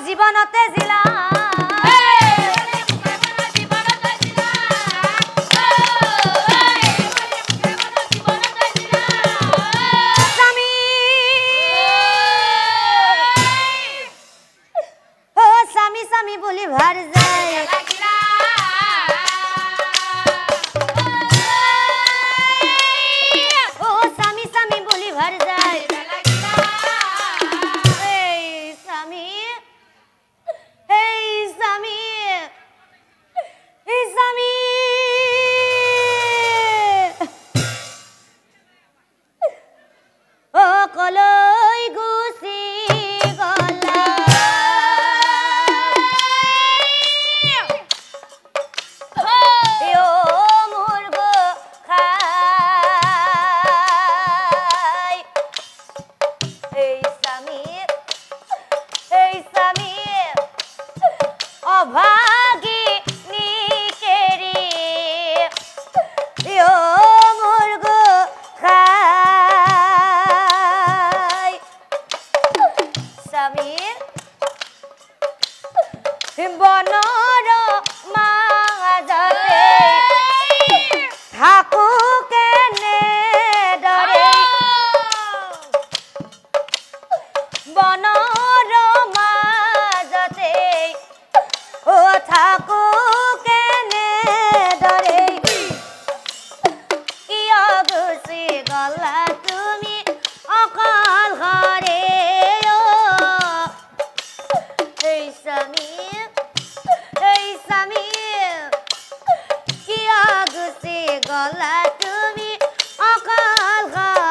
জীৱনতে জিলা স্বামী স্বামী বুলি ভাৰ যায় স্বামী স্বামী বুলি ভাৰ যায় স্বামী স্বামী স্বামী কলৈ গুচি গলা বনৰ মাজতে থাকো কেনেদৰে বনৰ মাজতে থাকো কেনেদৰে কিয় গুচি গলা তুমি অকল ঘৰে স্বামী স্বামী কিয় গুচি গলা তুমি অকল ঘৰে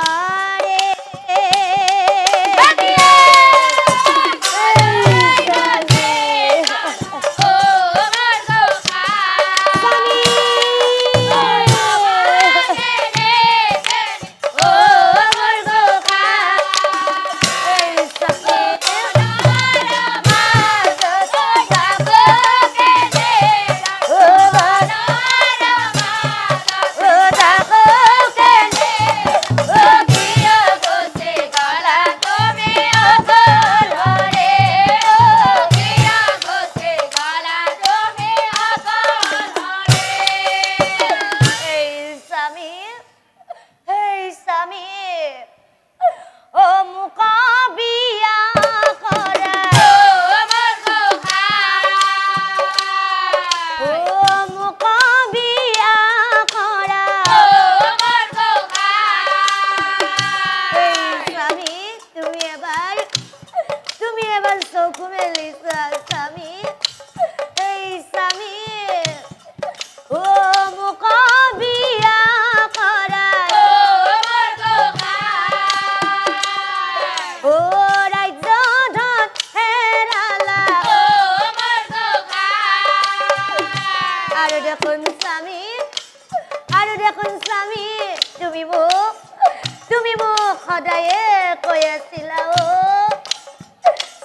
তুমি মোক সদায়ে কৈ আছিলা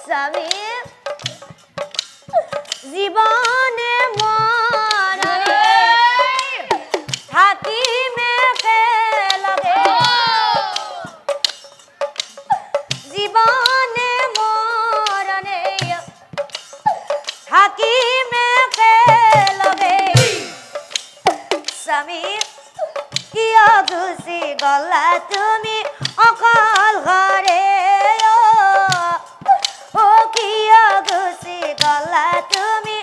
স্বামী জীবনে মৰণে থাকিমে একেলগে জীবনে মৰণে থাকিমে একেলগে স্বামী কিয় গুচি গলা তুমি অকল ঘৰে কিয় গুচি গলা তুমি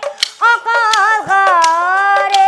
অকল ঘৰে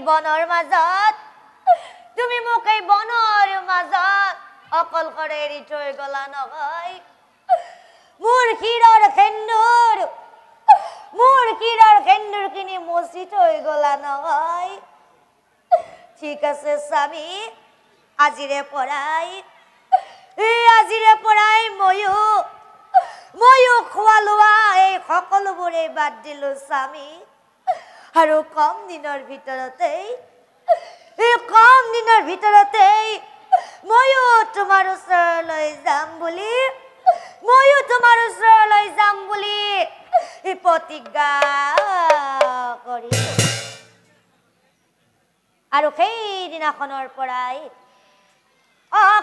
বনৰ মাজত তুমি মোক এই বনৰ মাজত অকলশৰে এৰি থৈ গলা নহয় মোৰ শিৰৰ সেন্দুৰ মোৰ কিরার খেন্দুর কিনি মসজিদ হয়ে গলা নয় ঠিক আছে স্বামী আজিরে পড়াই আজিরে পড়াই ময়ো খোৱা লোৱা এই সকলোবোৰে বাদ দিলো স্বামী আৰু কম দিনৰ ভিতৰতেই ময়ো তোমাৰ ওচৰলৈ যাম বুলি প্ৰতিজ্ঞা কৰিলো আৰু সেইদিনাখনৰ পৰাই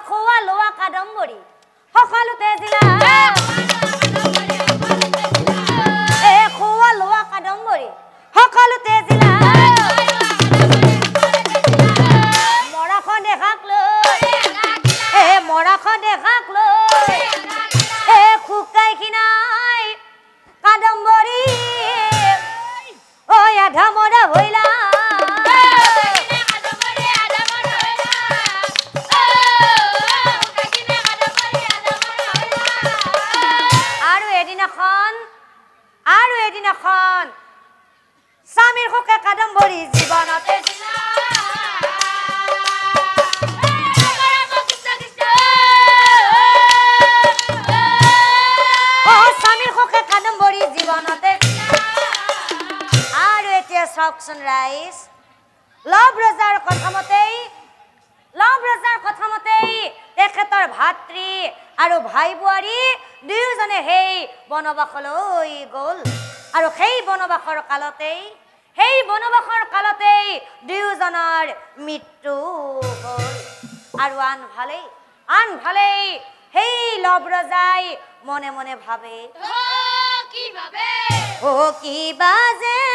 খোৱা লোৱা কাদম্বৰী সকলোতে জিলা খোৱা লোৱা কাদম্বৰী সকলোতে জিলা মৰাখন দেখাক লৈ শুকাই খিনাই কাদম্বৰী ঐ আধা মৰা হৈলা আৰু এদিনাখন স্বামীৰ শোকে কাদম্বৰী জীৱনতে স্বামীৰ শোকে কাদম্বৰী জীৱনতে আৰু এতিয়া চাওকচোন ৰাইজ লৱ ৰজাৰ কথামতেই তেখেতৰ ভাতৃ আৰু ভাই বোৱাৰী দুয়োজনে সেই বনবাসলৈ গ'ল আৰু সেই বনবাসৰ কালতেই দুয়োজনৰ মৃত্যু হ'ল আৰু আনফালে সেই লৱ ৰজাই মনে মনে ভাবে কিবা যে